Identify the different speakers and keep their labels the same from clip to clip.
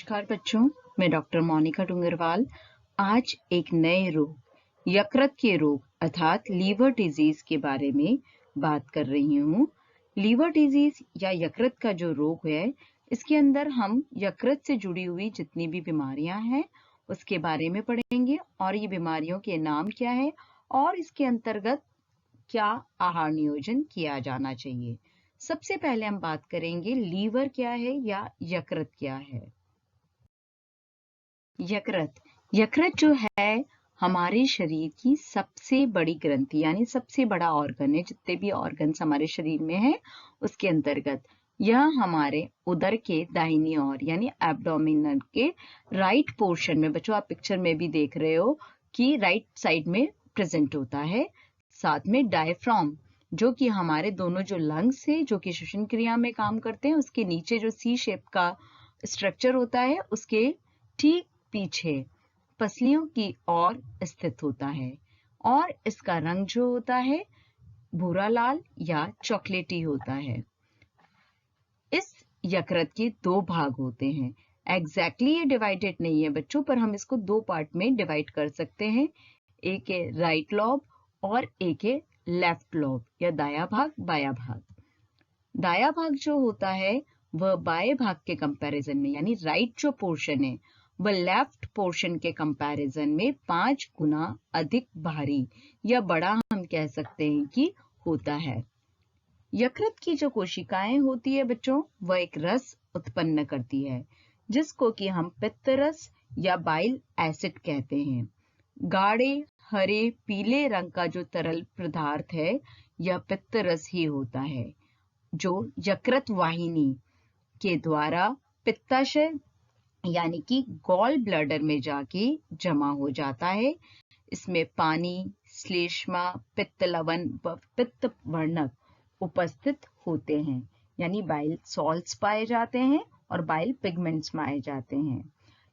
Speaker 1: नमस्कार बच्चों, मैं डॉक्टर मोनिका डूंगरवाल आज एक नए रोग, यकृत के रोग अर्थात लीवर डिजीज के बारे में बात कर रही हूँ। लीवर डिजीज या यकृत का जो रोग है, इसके अंदर हम यकृत से जुड़ी हुई जितनी भी बीमारियां हैं, उसके बारे में पढ़ेंगे और ये बीमारियों के नाम क्या है और इसके अंतर्गत क्या आहार नियोजन किया जाना चाहिए। सबसे पहले हम बात करेंगे लीवर क्या है या यकृत क्या है। यकृत जो है हमारे शरीर की सबसे बड़ी ग्रंथि यानी सबसे बड़ा ऑर्गन है। जितने भी ऑर्गन्स हमारे शरीर में है उसके अंतर्गत यह हमारे उदर के दाहिनी ओर यानी एब्डोमिनल के राइट पोर्शन में, बच्चों आप पिक्चर में भी देख रहे हो कि राइट साइड में प्रेजेंट होता है। साथ में डायफ्राम जो कि हमारे दोनों जो लंग्स है जो कि श्वसन क्रिया में काम करते हैं, उसके नीचे जो सी शेप का स्ट्रक्चर होता है उसके ठीक पीछे पसलियों की ओर स्थित होता है और इसका रंग जो होता है भूरा लाल या चॉकलेटी होता है। इस यकृत के दो भाग होते हैं। एग्जैक्टली ये डिवाइडेड नहीं है बच्चों, पर हम इसको दो पार्ट में डिवाइड कर सकते हैं। एक है राइट लॉब और एक है लेफ्ट लॉब या दाया भाग बाया भाग। दाया भाग जो होता है वह बाएं भाग के कंपैरिजन में यानी राइट जो पोर्शन है वह लेफ्ट पोर्शन के कंपैरिजन में 5 गुना अधिक भारी या बड़ा हम कह सकते हैं कि होता है। यकृत की जो कोशिकाएं होती है बच्चों, वह एक रस उत्पन्न करती है जिसको कि हम पित्त रस या बाइल एसिड कहते हैं। गाढ़े हरे पीले रंग का जो तरल पदार्थ है यह पित्त रस ही होता है जो यकृत वाहिनी के द्वारा पित्ताशय यानी कि गॉल ब्लैडर में जाके जमा हो जाता है। इसमें पानी, श्लेष्मा, पित्त लवण व पित्त वर्णक उपस्थित होते हैं यानी बाइल सॉल्ट्स पाए जाते हैं और बाइल पिगमेंट्स पाए जाते हैं।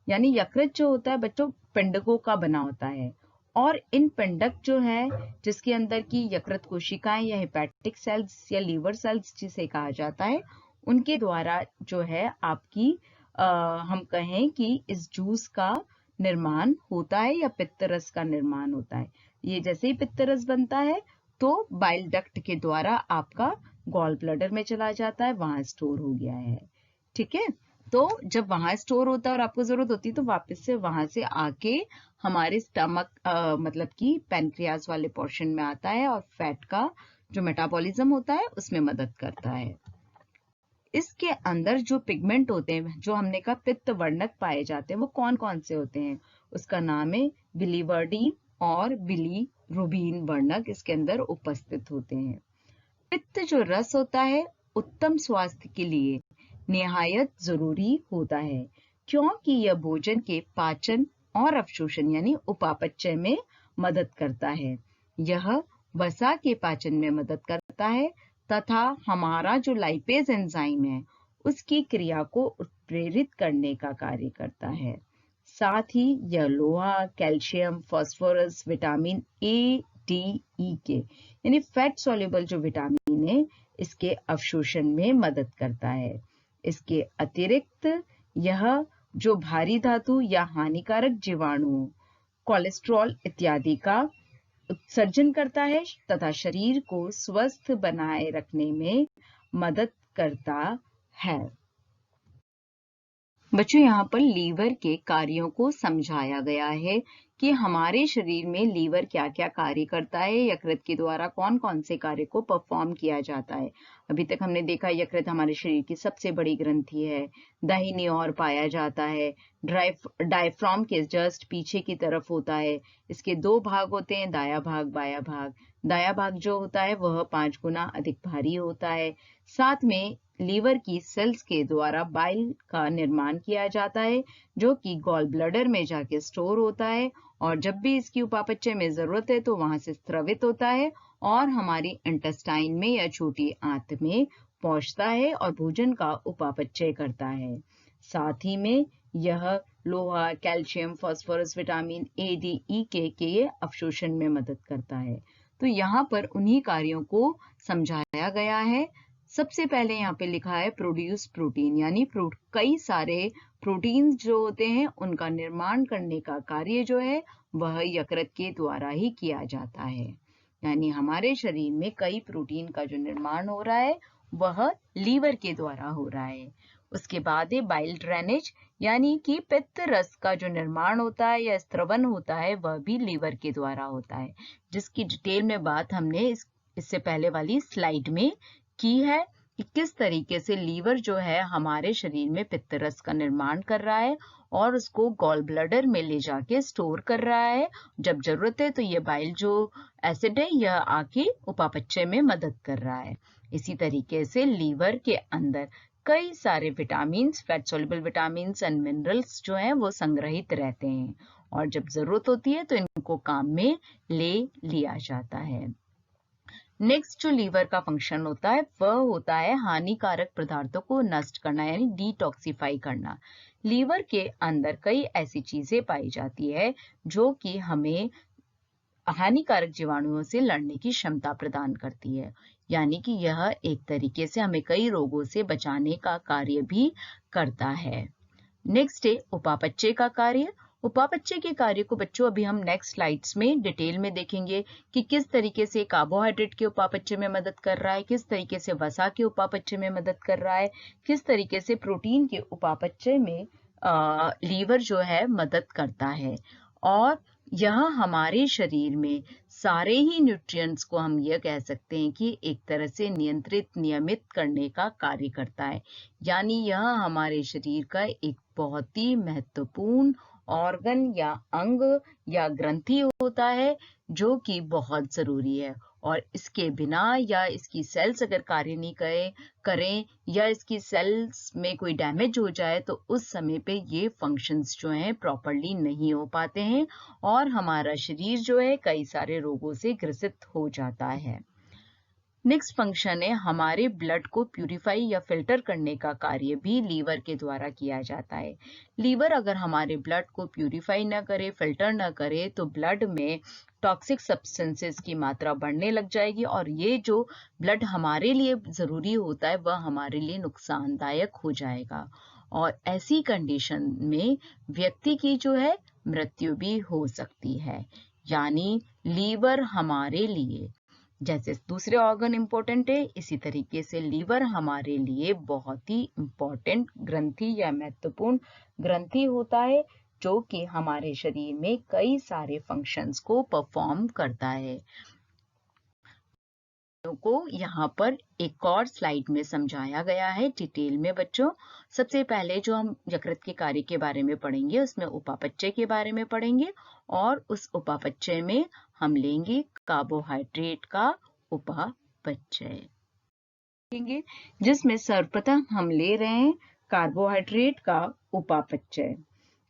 Speaker 1: यानी यकृत जो होता है बच्चों पिंडकों का बना होता है और इन पिंडक जो है जिसके अंदर की यकृत कोशिकाएं या हेपेटिक सेल्स या लीवर सेल्स जिसे कहा जाता है, उनके द्वारा जो है आपकी हम कहें कि इस जूस का निर्माण होता है या पित्त रस का निर्माण होता है। ये जैसे ही पित्त रस बनता है तो बाइल डक्ट के द्वारा आपका गॉल ब्लैडर में चला जाता है, वहां स्टोर हो गया है। ठीक है, तो जब वहां स्टोर होता है और आपको जरूरत होती है तो वापस से वहां से आके हमारे स्टमक मतलब कि पैनक्रियाज वाले पोर्शन में आता है और फैट का जो मेटाबॉलिज्म होता है उसमें मदद करता है। इसके अंदर जो पिगमेंट होते हैं जो हमने कहा पित्त वर्णक पाए जाते हैं वो कौन कौन से होते हैं, उसका नाम है बिलीवर्डिन और बिलीरुबिन वर्णक इसके अंदर उपस्थित होते हैं। पित्त जो रस होता है उत्तम स्वास्थ्य के लिए निहायत जरूरी होता है क्योंकि यह भोजन के पाचन और अवशोषण यानी उपापचय में मदद करता है। यह वसा के पाचन में मदद करता है तथा हमारा जो लाइपेज एंजाइम है उसकी क्रिया को उत्प्रेरित करने का कार्य करता है। साथ ही यह लोहा, calcium, phosphorus, vitamin A, D, E K यानी फैट सॉल्युबल जो विटामिन है इसके अवशोषण में मदद करता है। इसके अतिरिक्त यह जो भारी धातु या हानिकारक जीवाणुओं, कोलेस्ट्रॉल इत्यादि का उत्सर्जन करता है तथा शरीर को स्वस्थ बनाए रखने में मदद करता है। बच्चों यहाँ पर लीवर के कार्यों को समझाया गया है कि हमारे शरीर में लीवर क्या क्या कार्य करता है, यकृत के द्वारा कौन कौन से कार्य को परफॉर्म किया जाता है। अभी तक हमने देखा यकृत हमारे शरीर की सबसे बड़ी ग्रंथि है, दाहिनी ओर पाया जाता है, डायफ्राम के जस्ट पीछे की तरफ होता है। इसके दो भाग होते हैं, दाया भाग बाया भाग। दाया भाग जो होता है वह 5 गुना अधिक भारी होता है। साथ में लीवर की सेल्स के द्वारा बाइल का निर्माण किया जाता है जो कि गॉल ब्लैडर में जाके स्टोर होता है और जब भी इसकी उपापचय में जरूरत है तो वहां से स्रावित होता है और हमारी इंटेस्टाइन में या छोटी आंत में पहुंचता है और भोजन का उपापचय करता है। साथ ही में यह लोहा, calcium, phosphorus, vitamin A, D, E के अवशोषण में मदद करता है। तो यहाँ पर उन्हीं कार्यों को समझाया गया है। सबसे पहले यहाँ पे लिखा है प्रोड्यूस प्रोटीन यानी कई सारे प्रोटीन्स जो होते हैं उनका निर्माण करने का कार्य जो है वह यकृत के द्वारा ही किया जाता है। यानी हमारे शरीर में कई प्रोटीन का जो निर्माण हो रहा है वह लीवर के द्वारा हो रहा है। उसके बाद है बाइल ड्रेनेज, यानी कि पित्त रस का जो निर्माण होता है या स्त्रवन होता है वह भी लीवर के द्वारा होता है, जिसकी डिटेल में बात हमने इससे पहले वाली स्लाइड में की है कि किस तरीके से लीवर जो है हमारे शरीर में पित्त रस का निर्माण कर रहा है और उसको गॉल ब्लैडर में ले जाके स्टोर कर रहा है। जब जरूरत है तो ये बाइल जो एसिड है यह आके उपापचय में मदद कर रहा है। इसी तरीके से लीवर के अंदर कई सारे vitamins, fat soluble vitamins and minerals जो हैं वो संग्रहित रहते हैं और जब जरूरत होती है तो इनको काम में ले लिया जाता है। नेक्स्ट जो लीवर का फंक्शन होता है वह होता है हानिकारक पदार्थों को नष्ट करना, यानी डिटॉक्सिफाई करना। लीवर के अंदर कई ऐसी चीजें पाई जाती है जो कि हमें हानिकारक जीवाणुओं से लड़ने की क्षमता प्रदान करती है, यानी कि यह एक तरीके से हमें कई रोगों से बचाने का कार्य भी करता है। नेक्स्ट है उपापचय का कार्य। उपापचय के कार्य को बच्चों अभी हम नेक्स्ट स्लाइड्स में डिटेल में देखेंगे कि किस तरीके से कार्बोहाइड्रेट के उपापचय में मदद कर रहा है, किस तरीके से वसा के उपापचय में मदद कर रहा है, किस तरीके से प्रोटीन के उपापचय में लीवर जो है मदद करता है। और यह हमारे शरीर में सारे ही न्यूट्रिएंट्स को हम यह कह सकते हैं कि एक तरह से नियंत्रित, नियमित करने का कार्य करता है। यानी यह हमारे शरीर का एक बहुत ही महत्वपूर्ण ऑर्गन या अंग या ग्रंथि होता है जो कि बहुत जरूरी है और इसके बिना या इसकी सेल्स अगर कार्य नहीं करें या इसकी सेल्स में कोई डैमेज हो जाए तो उस समय पे ये फंक्शंस जो हैं प्रॉपरली नहीं हो पाते हैं और हमारा शरीर जो है कई सारे रोगों से ग्रसित हो जाता है। नेक्स्ट फंक्शन है हमारे ब्लड को प्यूरिफाई या फिल्टर करने का कार्य भी लीवर के द्वारा किया जाता है। लीवर अगर हमारे ब्लड को प्यूरिफाई ना करे, फिल्टर ना करे तो ब्लड में टॉक्सिक सब्सटेंसेस की मात्रा बढ़ने लग जाएगी और ये जो ब्लड हमारे लिए जरूरी होता है वह हमारे लिए नुकसानदायक हो जाएगा और ऐसी कंडीशन में व्यक्ति की जो है मृत्यु भी हो सकती है। यानी लीवर हमारे लिए जैसे दूसरे ऑर्गन इंपॉर्टेंट है, इसी तरीके से लीवर हमारे लिए बहुत ही इंपॉर्टेंट ग्रंथि या महत्वपूर्ण ग्रंथि होता है जो कि हमारे शरीर में कई सारे फंक्शंस को परफॉर्म करता है। को यहाँ पर एक और स्लाइड में समझाया गया है डिटेल में बच्चों। सबसे पहले जो हम यकृत के कार्य के बारे में पढ़ेंगे उसमें उपापचय के बारे में पढ़ेंगे और उस उपापचय में हम लेंगे कार्बोहाइड्रेट का उपापचय, जिसमें सर्वप्रथम हम ले रहे हैं कार्बोहाइड्रेट का उपापचय।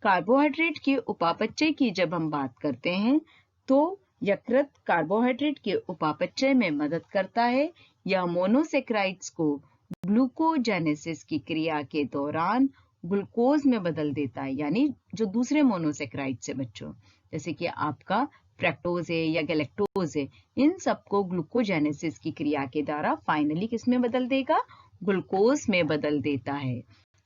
Speaker 1: कार्बोहाइड्रेट के उपापचय की जब हम बात करते हैं तो यकृत कार्बोहाइड्रेट के उपापचय में मदद करता है। यह मोनोसेक्राइड्स को ग्लूकोजेनेसिस की क्रिया के दौरान ग्लूकोज में बदल देता है, यानी जो दूसरे मोनोसेक्राइड्स है बच्चों, जैसे कि आपका फ्रैक्टोज है या गैलेक्टोज है, इन सबको ग्लूकोजेनेसिस की क्रिया के द्वारा फाइनली किसमें बदल देगा? ग्लूकोज में बदल देता है।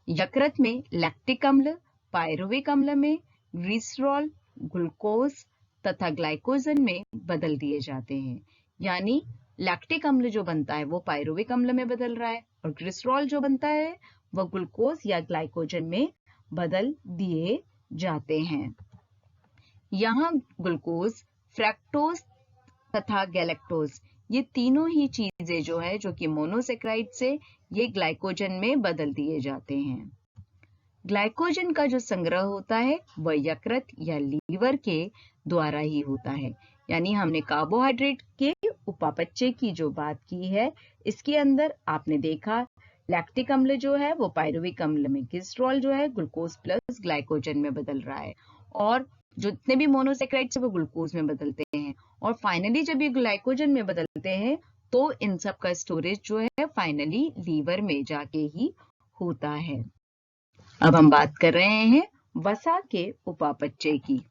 Speaker 1: यकृत में लैक्टिक अम्ल, पायरुविक अम्ल में ग्लिसरॉल, ग्लूकोज तथा ग्लाइकोजन में बदल दिए जाते हैं। यानी लैक्टिक अम्ल जो बनता है वो पायरुविक अम्ल में बदल रहा है और ग्लिसरॉल जो बनता है वह ग्लूकोज या ग्लाइकोजन में बदल दिए जाते हैं। यहाँ ग्लूकोज, फ्रैक्टोज तथा गैलेक्टोज ये तीनों ही चीजें जो है जो कि मोनोसेक्राइड से ये ग्लाइकोजन में बदल दिए जाते हैं। ग्लाइकोजन का जो संग्रह होता है वह यकृत या लीवर के द्वारा ही होता है। यानी हमने कार्बोहाइड्रेट के उपापचय की जो बात की है इसके अंदर आपने देखा लैक्टिक अम्ल जो है वो पायरुविक अम्ल में ग्लिसरॉल जो है ग्लूकोज प्लस ग्लाइकोजन में बदल रहा है और जो जितने भी मोनोसेक्राइड्स है वो ग्लूकोज में बदलते हैं और फाइनली जब ये ग्लाइकोजन में बदलते हैं तो इन सब का स्टोरेज जो है फाइनली लीवर में जाके ही होता है। अब हम बात कर रहे हैं वसा के उपापचय की।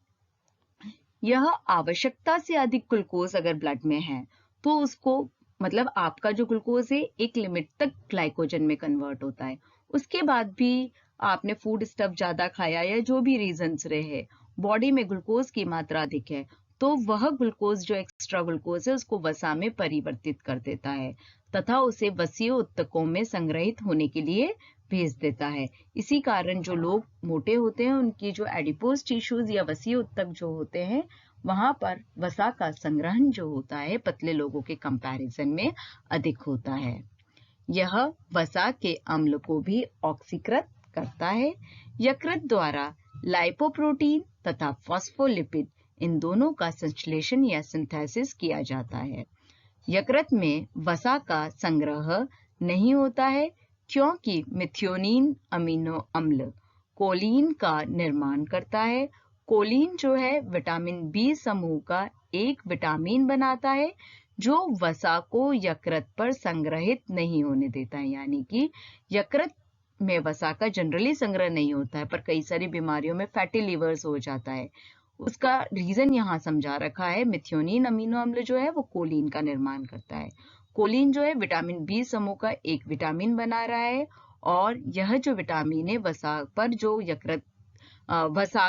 Speaker 1: यह आवश्यकता से अधिक ग्लूकोज अगर ब्लड में है तो उसको मतलब आपका जो ग्लूकोज है एक लिमिट तक ग्लाइकोजन में कन्वर्ट होता है, उसके बाद भी आपने फूड स्टफ ज्यादा खाया या जो भी रीजंस रहे, बॉडी में ग्लूकोज की मात्रा अधिक है, तो वह ग्लूकोज जो एक्स्ट्रा ग्लूकोज है उसको वसा में परिवर्तित कर देता है तथा उसे वसीय ऊतकों में संग्रहित होने के लिए भेज देता है। इसी कारण जो लोग मोटे होते हैं उनकी जो एडिपोज टिश्यूज या वसीय ऊतक जो होते हैं वहां पर वसा का संग्रहण जो होता है पतले लोगों के कंपैरिजन में अधिक होता है। यह वसा के अम्ल को भी ऑक्सीकृत करता है। यकृत द्वारा लाइपोप्रोटीन तथा फॉस्फोलिपिड इन दोनों का संश्लेषण या सिंथेसिस किया जाता है। यकृत में वसा का संग्रह नहीं होता है क्योंकि मिथ्योनिन अमीनो अम्ल कोलिन का निर्माण करता है। कोलिन जो है विटामिन बी समूह का एक विटामिन बनाता है जो वसा को यकृत पर संग्रहित नहीं होने देता है, यानी कि यकृत में वसा का जनरली संग्रह नहीं होता है, पर कई सारी बीमारियों में फैटी लीवर्स हो जाता है। उसका रीजन यहाँ समझा रखा है। मिथ्योनिन अमीनो अम्ल जो है वो कोलिन का निर्माण करता है। कोलिन जो है विटामिन बी समूह का एक विटामिन बना रहा है और यह जो विटामिन है वसा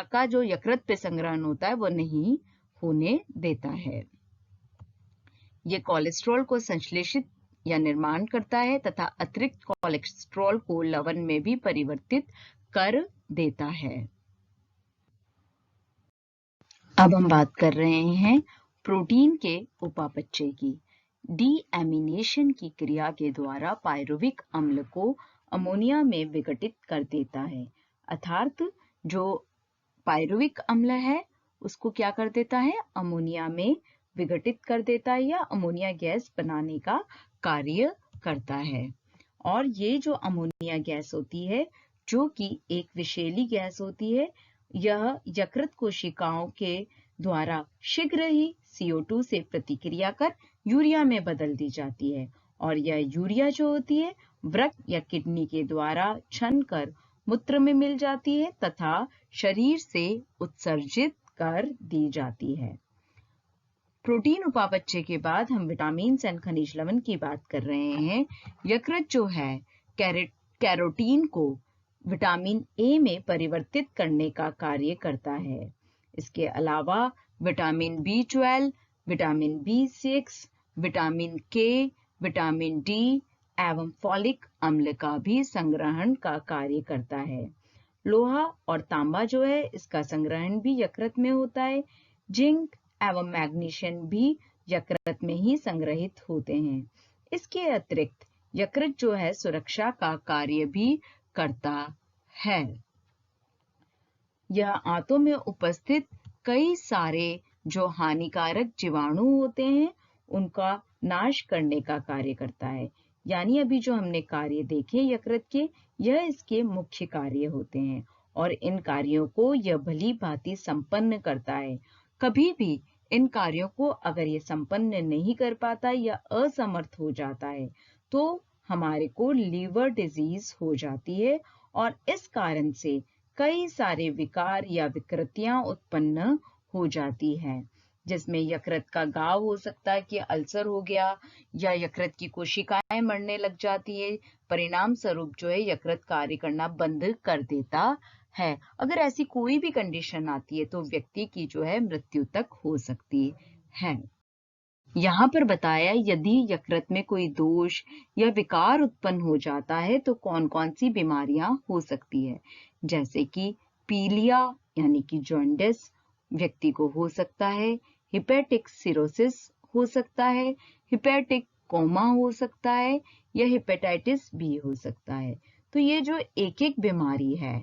Speaker 1: का जो यकृत पे संग्रहण होता है वो नहीं होने देता है। ये कोलेस्ट्रॉल को संश्लेषित या निर्माण करता है तथा अतिरिक्त कोलेस्ट्रॉल को लवण में भी परिवर्तित कर देता है। अब हम बात कर रहे हैं प्रोटीन के उपापचय की। डीएमिनेशन की क्रिया के द्वारा पायरुविक अम्ल को अमोनिया में विघटित कर देता है, अर्थात जो पायरुविक अम्ल है उसको क्या कर देता है, अमोनिया में विघटित कर देता है या अमोनिया गैस बनाने का कार्य करता है। और ये जो अमोनिया गैस होती है जो कि एक विषैली गैस होती है, यह यकृत कोशिकाओं के द्वारा शीघ्र ही CO2 से प्रतिक्रिया कर यूरिया में बदल दी जाती है और यह यूरिया जो होती है वृक्क या किडनी के द्वारा छन कर मूत्र में मिल जाती है तथा शरीर से उत्सर्जित कर दी जाती है। प्रोटीन उपापचय के बाद हम विटामिन एंड खनिज लवण की बात कर रहे हैं। यकृत जो है कैरोटीन को विटामिन ए में परिवर्तित करने का कार्य करता है। इसके अलावा vitamin B12, vitamin B6, vitamin के, विटामिन डी एवं फॉलिक अम्ल का भी संग्रहण का कार्य करता है। लोहा और तांबा जो है इसका संग्रहण भी यकृत में होता है। जिंक एवं मैग्नीशियम भी यकृत में ही संग्रहित होते हैं। इसके अतिरिक्त यकृत जो है सुरक्षा का कार्य भी करता है। यह आंतों में उपस्थित कई सारे जो हानिकारक जीवाणु होते हैं उनका नाश करने का कार्य करता है। यानी अभी जो हमने कार्य देखे यकृत के, यह इसके मुख्य कार्य होते हैं और इन कार्यों को यह भली भांति संपन्न करता है। कभी भी इन कार्यों को अगर ये संपन्न नहीं कर पाता या असमर्थ हो जाता है तो हमारे को लीवर डिजीज हो जाती है और इस कारण से कई सारे विकार या विकृतियां उत्पन्न हो जाती हैं, जिसमें यकृत का घाव हो सकता है कि अल्सर हो गया या यकृत की कोशिकाएं मरने लग जाती है। परिणाम स्वरूप जो है यकृत कार्य करना बंद कर देता है। अगर ऐसी कोई भी कंडीशन आती है तो व्यक्ति की जो है मृत्यु तक हो सकती है। यहाँ पर बताया यदि यकृत में कोई दोष या विकार उत्पन्न हो जाता है तो कौन कौन सी बीमारियां हो सकती है, जैसे कि पीलिया यानी कि जॉन्डिस व्यक्ति को हो सकता है, हिपेटिक सिरोसिस हो सकता है, हिपेटिक कोमा हो सकता है या हेपेटाइटिस बी हो सकता है। तो ये जो एक एक बीमारी है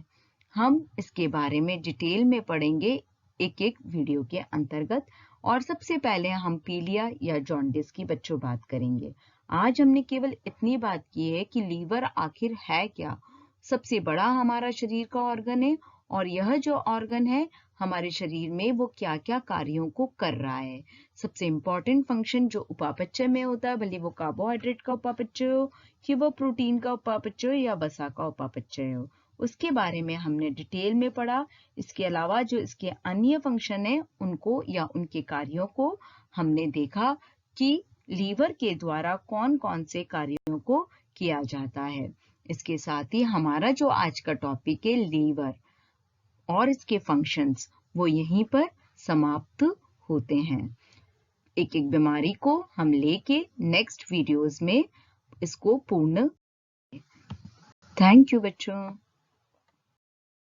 Speaker 1: हम इसके बारे में डिटेल में पढ़ेंगे एक एक वीडियो के अंतर्गत। और सबसे पहले हम पीलिया या जॉन्डिस की बच्चों बात करेंगे। आज हमने केवल इतनी बात की है कि लीवर आखिर है क्या। सबसे बड़ा हमारा शरीर का ऑर्गन है और यह जो ऑर्गन है हमारे शरीर में वो क्या क्या कार्यों को कर रहा है। सबसे इम्पोर्टेंट फंक्शन जो उपापचय में होता है, भले वो कार्बोहाइड्रेट का उपापचय हो कि वो प्रोटीन का उपापचय हो या वसा का उपापचय हो, उसके बारे में हमने डिटेल में पढ़ा। इसके अलावा जो इसके अन्य फंक्शन है उनको या उनके कार्यों को हमने देखा कि लीवर के द्वारा कौन कौन से कार्यों को किया जाता है। इसके साथ ही हमारा जो आज का टॉपिक है लीवर और इसके फंक्शंस, वो यहीं पर समाप्त होते हैं। एक एक बीमारी को हम लेके नेक्स्ट वीडियोस में इसको पूर्ण। थैंक यू बच्चों।